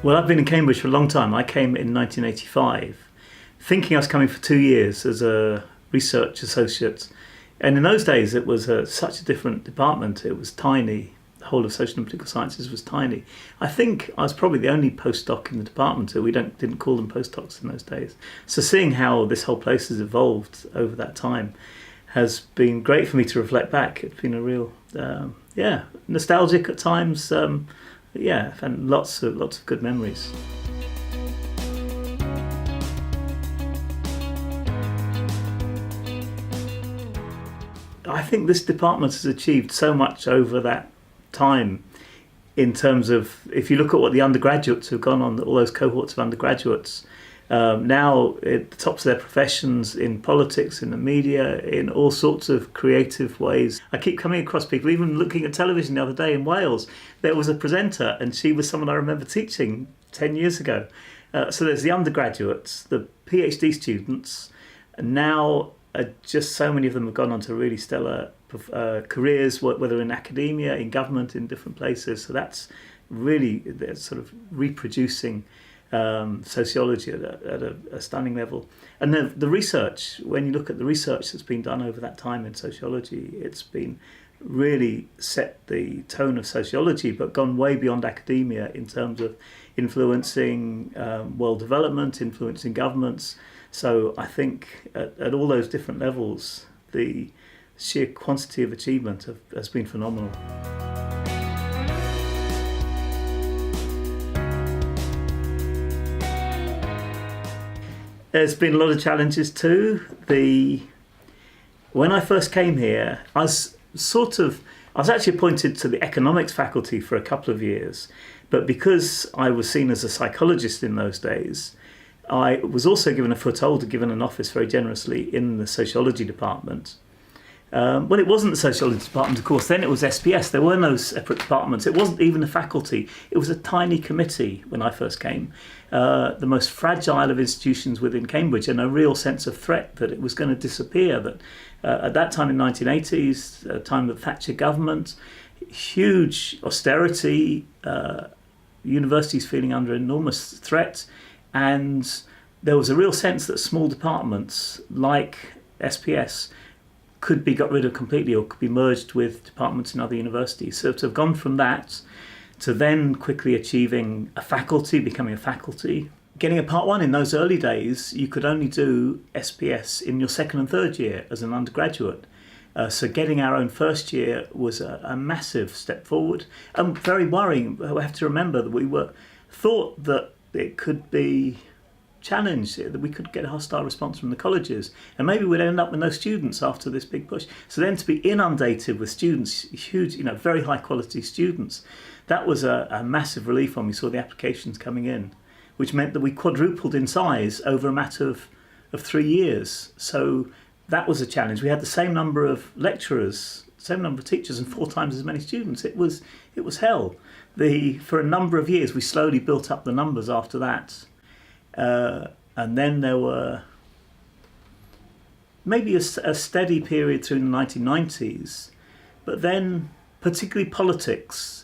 Well, I've been in Cambridge for a long time. I came in 1985, thinking I was coming for 2 years as a research associate. And in those days, it was such a different department. It was tiny. The whole of social and political sciences was tiny. I think I was probably the only postdoc in the department. We didn't call them postdocs in those days. So seeing how this whole place has evolved over that time has been great for me to reflect back. It's been a real, nostalgic at times. And lots of good memories. I think this department has achieved so much over that time in terms of, if you look at what the undergraduates who've gone on, all those cohorts of undergraduates, now at the tops of their professions, in politics, in the media, in all sorts of creative ways. I keep coming across people, even looking at television the other day in Wales, there was a presenter and she was someone I remember teaching 10 years ago. So there's the undergraduates, the PhD students, and now just so many of them have gone on to really stellar careers, whether in academia, in government, in different places. So that's really, they're sort of reproducing sociology at a stunning level. And the research, when you look at the research that's been done over that time in sociology, it's been really set the tone of sociology, but gone way beyond academia in terms of influencing world development, influencing governments. So I think at all those different levels, the sheer quantity of achievement has been phenomenal. There's been a lot of challenges too. When I first came here, I was actually appointed to the economics faculty for a couple of years, but because I was seen as a psychologist in those days, I was also given a foothold, given an office very generously in the sociology department. Well, it wasn't the sociology department, of course, then it was SPS. There were no separate departments. It wasn't even a faculty. It was a tiny committee when I first came, the most fragile of institutions within Cambridge, and a real sense of threat that it was going to disappear. That at that time in the 1980s, time of the Thatcher government, huge austerity, universities feeling under enormous threat, and there was a real sense that small departments like SPS could be got rid of completely or could be merged with departments in other universities. So to have gone from that to then quickly achieving a faculty, becoming a faculty. Getting a Part 1 in those early days, you could only do SPS in your second and third year as an undergraduate. So getting our own first year was a massive step forward. And very worrying. We have to remember that we thought that it could be challenged, that we could get a hostile response from the colleges, and maybe we'd end up with no students after this big push. So then to be inundated with students, huge, very high quality students, that was a massive relief when we saw the applications coming in, which meant that we quadrupled in size over a matter of 3 years. So that was a challenge. We had the same number of lecturers, same number of teachers, and 4 times as many students. It was hell. For a number of years, we slowly built up the numbers after that. And then there were maybe a steady period through the 1990s, but then particularly politics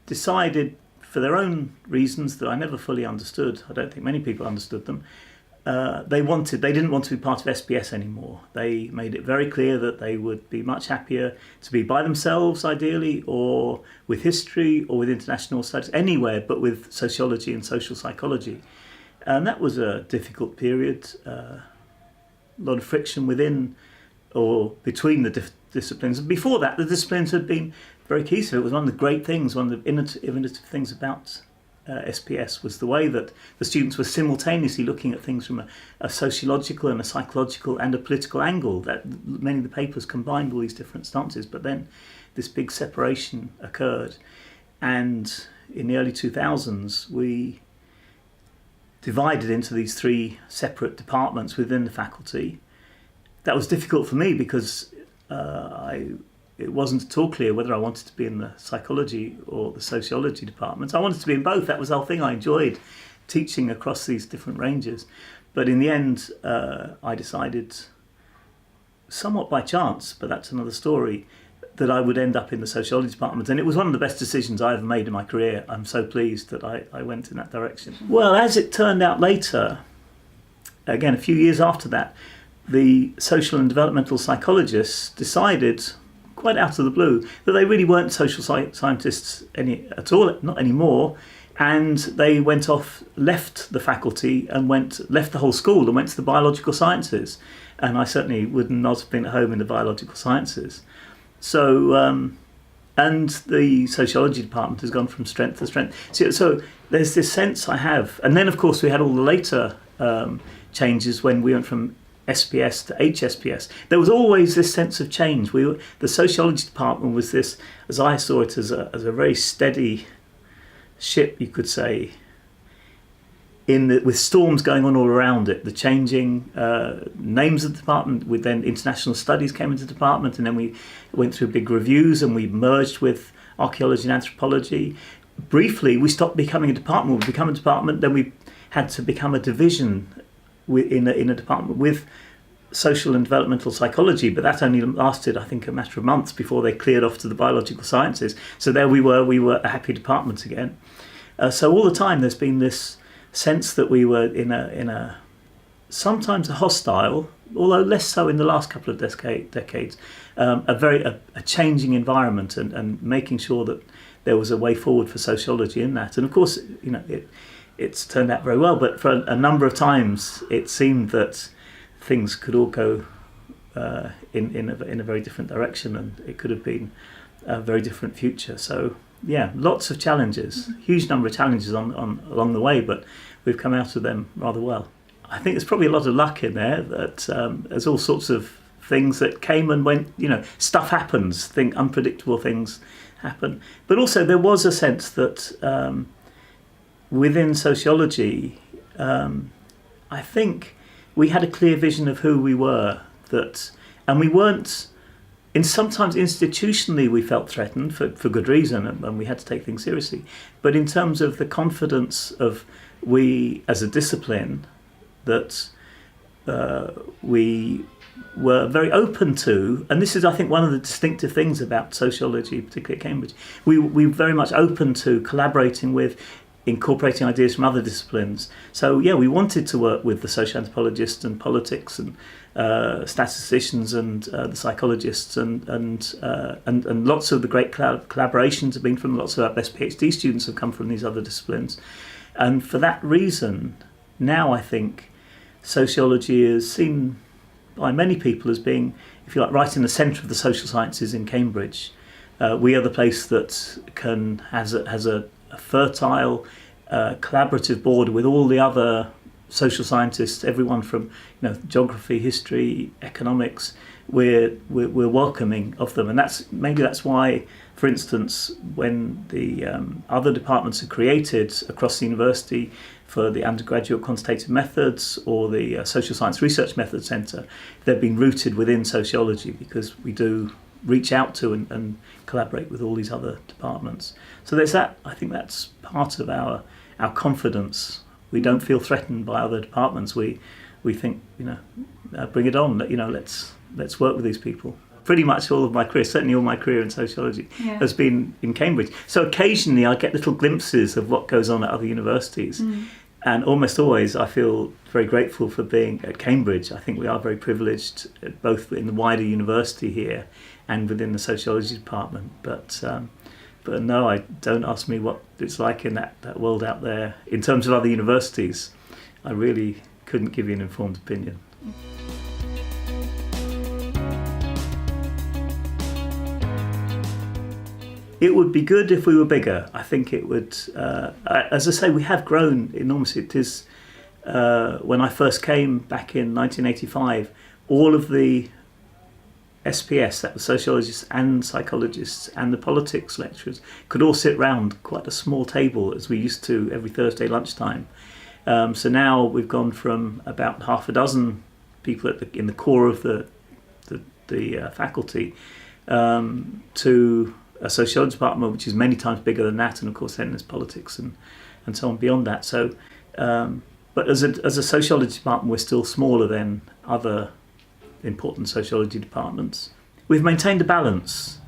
decided, for their own reasons that I never fully understood, I don't think many people understood them, they didn't want to be part of SPS anymore. They made it very clear that they would be much happier to be by themselves, ideally, or with history or with international studies, anywhere but with sociology and social psychology. And that was a difficult period, a lot of friction within or between the disciplines. Before that, the disciplines had been very key. So it was one of the great things, one of the innovative things about SPS was the way that the students were simultaneously looking at things from a sociological and a psychological and a political angle. That many of the papers combined all these different stances, but then this big separation occurred. And in the early 2000s, we divided into these 3 separate departments within the faculty. That was difficult for me because it wasn't at all clear whether I wanted to be in the psychology or the sociology departments. I wanted to be in both. That was the whole thing. I enjoyed teaching across these different ranges. But in the end, I decided, somewhat by chance, but that's another story, that I would end up in the sociology department, and it was one of the best decisions I ever made in my career. I'm so pleased that I went in that direction. Well, as it turned out later, again a few years after that, the social and developmental psychologists decided, quite out of the blue, that they really weren't social scientists at all, not anymore, and they went off, left the faculty and left the whole school and went to the biological sciences. And I certainly would not have been at home in the biological sciences. So, and the sociology department has gone from strength to strength. So there's this sense I have. And then, of course, we had all the later changes when we went from SPS to HSPS. There was always this sense of change. The sociology department was this, as I saw it, as a very steady ship, you could say, with storms going on all around it. The changing names of the department, with then international studies came into the department, and then we went through big reviews and we merged with archaeology and anthropology. Briefly, we stopped becoming a department. We became a department, then we had to become a division in a department with social and developmental psychology, but that only lasted, I think, a matter of months before they cleared off to the biological sciences. So there we were a happy department again. So all the time there's been this sense that we were in a sometimes a hostile, although less so in the last couple of decades, a changing environment, and making sure that there was a way forward for sociology in that. And of course, it's turned out very well, but for a number of times it seemed that things could all go in a very different direction, and it could have been a very different future. So yeah, lots of challenges, huge number of challenges along the way, but we've come out of them rather well. I think there's probably a lot of luck in there, that there's all sorts of things that came and went. Stuff happens, unpredictable things happen, but also there was a sense that within sociology, I think we had a clear vision of who we were, and we weren't. Sometimes institutionally we felt threatened for good reason, and we had to take things seriously. But in terms of the confidence of we as a discipline, that we were very open to, and this is, I think, one of the distinctive things about sociology, particularly at Cambridge, we were very much open to collaborating with, incorporating ideas from other disciplines. So yeah, we wanted to work with the social anthropologists and politics and statisticians and the psychologists, and lots of the great collaborations have been from lots of our best PhD students have come from these other disciplines. And for that reason, now I think sociology is seen by many people as being, if you like, right in the centre of the social sciences in Cambridge. We are the place that has a fertile, collaborative board with all the other social scientists, everyone from geography, history, economics. We're welcoming of them, and that's why, for instance, when the other departments are created across the university for the undergraduate quantitative methods or the social science research methods centre, they've been rooted within sociology, because we do reach out to and collaborate with all these other departments. So there's that. I think that's part of our confidence. We don't feel threatened by other departments. We think, bring it on. Let's work with these people. Pretty much all of my career, certainly all my career in sociology, has been in Cambridge. So occasionally I get little glimpses of what goes on at other universities. And almost always I feel very grateful for being at Cambridge. I think we are very privileged, both in the wider university here and within the sociology department. But no, don't ask me what it's like in that world out there. In terms of other universities, I really couldn't give you an informed opinion. It would be good if we were bigger. I think it would. As I say, we have grown enormously. It is, when I first came back in 1985, all of the SPS, that was sociologists and psychologists and the politics lecturers, could all sit round quite a small table, as we used to every Thursday lunchtime. So now we've gone from about half a dozen people in the core of the faculty to a sociology department which is many times bigger than that, and of course then there's politics and so on beyond that. So, but as a sociology department, we're still smaller than other important sociology departments. We've maintained a balance.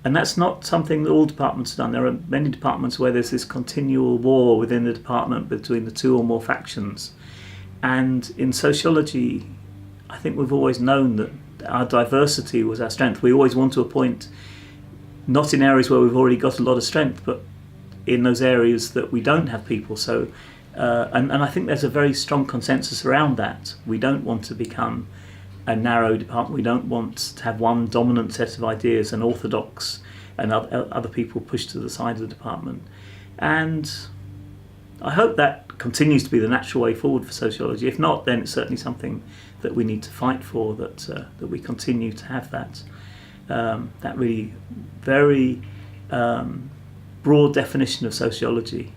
And that's not something that all departments have done. There are many departments where there's this continual war within the department between the two or more factions. And in sociology, I think we've always known that our diversity was our strength. We always want to appoint, not in areas where we've already got a lot of strength, but in those areas that we don't have people. So, and I think there's a very strong consensus around that. We don't want to become a narrow department. We don't want to have one dominant set of ideas and orthodox and other people pushed to the side of the department. And I hope that continues to be the natural way forward for sociology. If not, then it's certainly something that we need to fight for, that we continue to have that really very broad definition of sociology.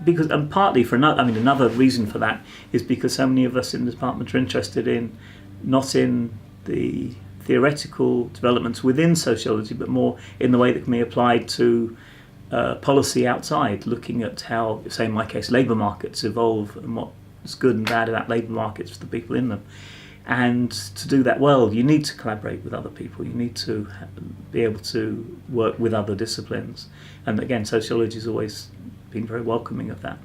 Because, and partly for another reason for that is because so many of us in the department are interested in, not in the theoretical developments within sociology, but more in the way that can be applied to policy outside, looking at how, say in my case, labour markets evolve and what's good and bad about labour markets for the people in them. And to do that well, you need to collaborate with other people. You need to be able to work with other disciplines. And again, sociology has always been very welcoming of that.